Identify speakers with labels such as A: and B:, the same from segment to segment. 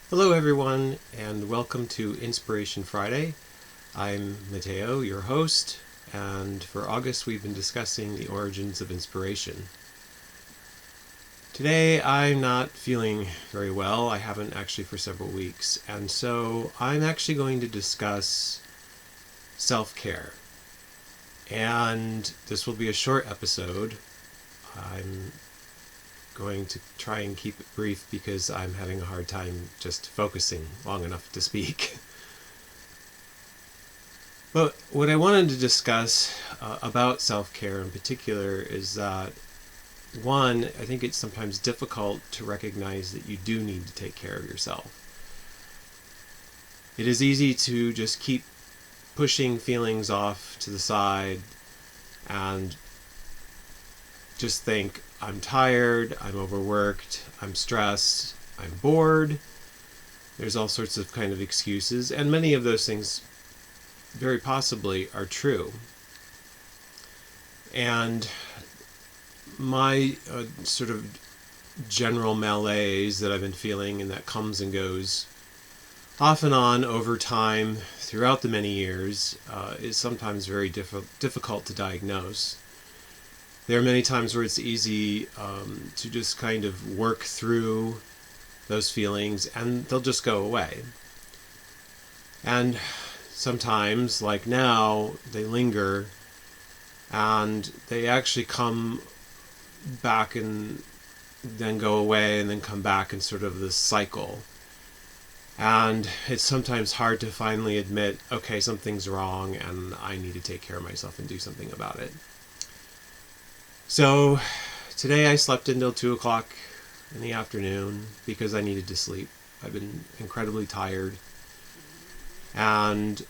A: Hello everyone, and welcome to Inspiration Friday. I'm Matteo, your host, and for August we've been discussing the origins of inspiration. Today I'm not feeling very well. I haven't actually for several weeks, and so I'm actually going to discuss self-care. And this will be a short episode. I'm going to try and keep it brief because I'm having a hard time just focusing long enough to speak. But what I wanted to discuss about self-care in particular is that, one, I think it's sometimes difficult to recognize that you do need to take care of yourself. It is easy to just keep pushing feelings off to the side and just think, I'm tired, I'm overworked, I'm stressed, I'm bored. There's all sorts of kind of excuses, and many of those things very possibly are true. And my sort of general malaise that I've been feeling, and that comes and goes off and on over time throughout the many years, is sometimes very difficult to diagnose. There are many times where it's easy to just kind of work through those feelings and they'll just go away. And sometimes, like now, they linger and they actually come back and then go away and then come back in sort of this cycle. And it's sometimes hard to finally admit, okay, something's wrong and I need to take care of myself and do something about it. So today I slept until 2 o'clock in the afternoon because I needed to sleep. I've been incredibly tired. And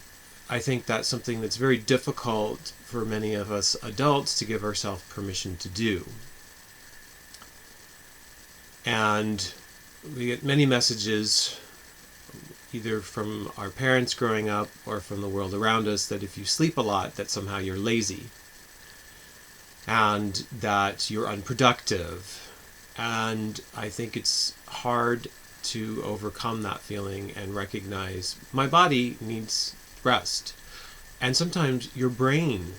A: I think that's something that's very difficult for many of us adults to give ourselves permission to do. And we get many messages, either from our parents growing up or from the world around us, that if you sleep a lot, that somehow you're lazy and that you're unproductive. And I think it's hard to overcome that feeling and recognize my body needs rest. And sometimes your brain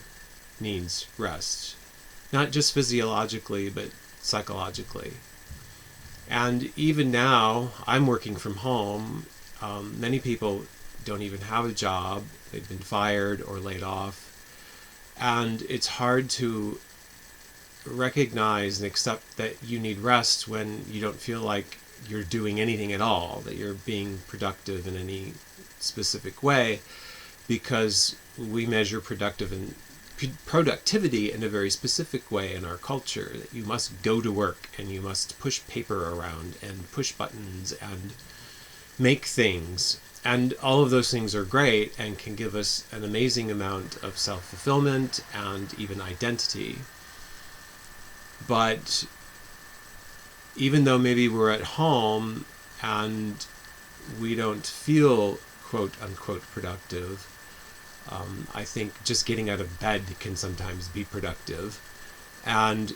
A: needs rest, not just physiologically, but psychologically. And even now, I'm working from home. Many people don't even have a job. They've been fired or laid off. And it's hard to recognize and accept that you need rest when you don't feel like you're doing anything at all, that you're being productive in any specific way, because we measure productivity in a very specific way in our culture, that you must go to work and you must push paper around and push buttons and make things. And all of those things are great and can give us an amazing amount of self-fulfillment and even identity. But even though maybe we're at home and we don't feel quote unquote productive, I think just getting out of bed can sometimes be productive. And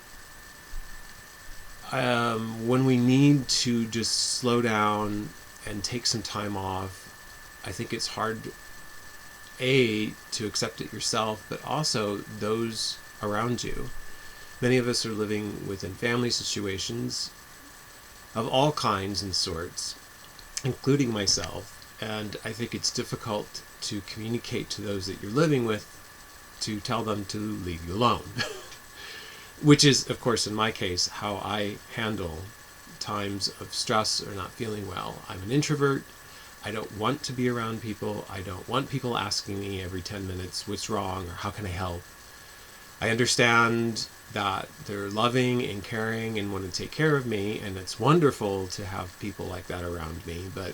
A: when we need to just slow down and take some time off, I think it's hard, to accept it yourself, but also those around you. Many of us are living within family situations of all kinds and sorts, including myself, and I think it's difficult to communicate to those that you're living with to tell them to leave you alone. Which is, of course, in my case, how I handle times of stress or not feeling well. I'm an introvert. I don't want to be around people. I don't want people asking me every 10 minutes what's wrong or how can I help. I understand that they're loving and caring and want to take care of me, and it's wonderful to have people like that around me, but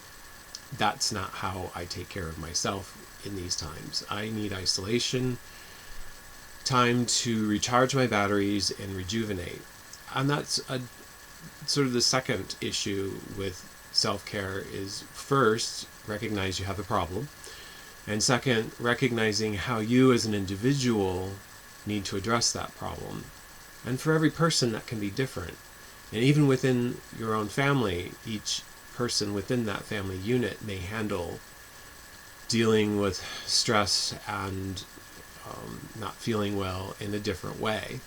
A: that's not how I take care of myself in these times. I need isolation, time to recharge my batteries and rejuvenate. And that's sort of the second issue with self-care is, first, recognize you have a problem, and second, recognizing how you as an individual need to address that problem. And for every person that can be different. And even within your own family, each person within that family unit may handle dealing with stress and not feeling well in a different way.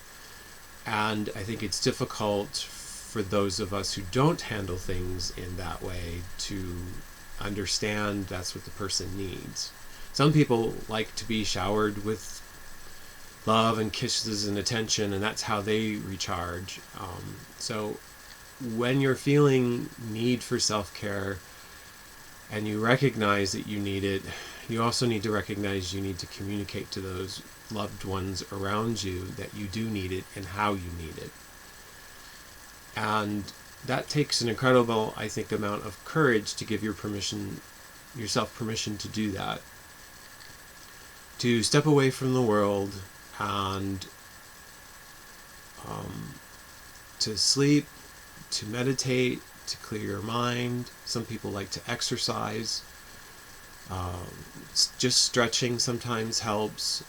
A: And I think it's difficult for those of us who don't handle things in that way to understand that's what the person needs. Some people like to be showered with love and kisses and attention, and that's how they recharge. So when you're feeling need for self-care and you recognize that you need it, you also need to recognize you need to communicate to those loved ones around you that you do need it and how you need it. And that takes an incredible, I think, amount of courage to give yourself permission to do that. To step away from the world and to sleep, to meditate, to clear your mind. Some people like to exercise. Just stretching sometimes helps.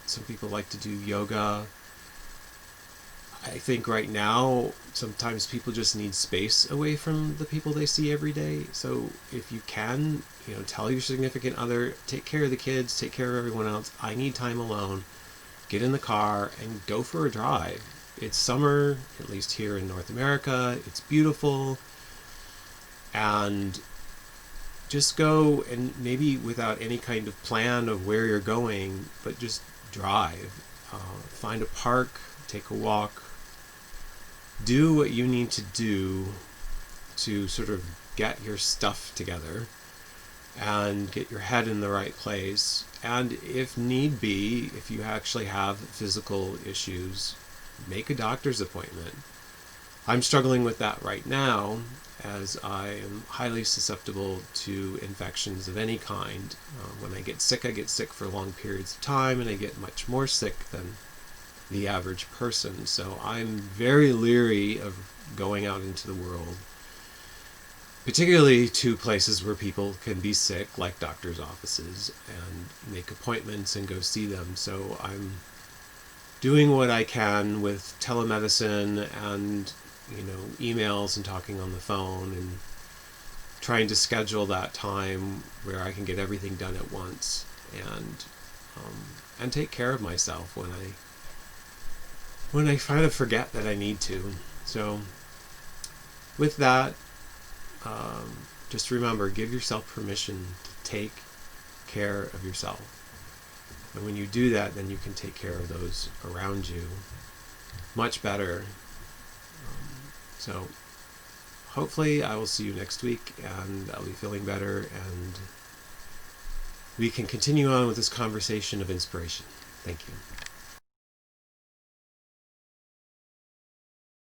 A: Some people like to do yoga. I think right now, sometimes people just need space away from the people they see every day. So if you can, tell your significant other, take care of the kids, take care of everyone else. I need time alone. Get in the car and go for a drive. It's summer, at least here in North America. It's beautiful. And just go, and maybe without any kind of plan of where you're going, but just drive. Find a park, take a walk. Do what you need to do to sort of get your stuff together and get your head in the right place. And if need be, if you actually have physical issues, make a doctor's appointment. I'm struggling with that right now, as I am highly susceptible to infections of any kind. When I get sick for long periods of time, and I get much more sick than the average person. So I'm very leery of going out into the world, particularly to places where people can be sick, like doctors' offices, and make appointments and go see them. So I'm doing what I can with telemedicine and emails and talking on the phone, and trying to schedule that time where I can get everything done at once, and take care of myself when I kind of forget that I need to. So with that, just remember, give yourself permission to take care of yourself. And when you do that, then you can take care of those around you much better. So hopefully I will see you next week, and I'll be feeling better, and we can continue on with this conversation of inspiration. Thank you.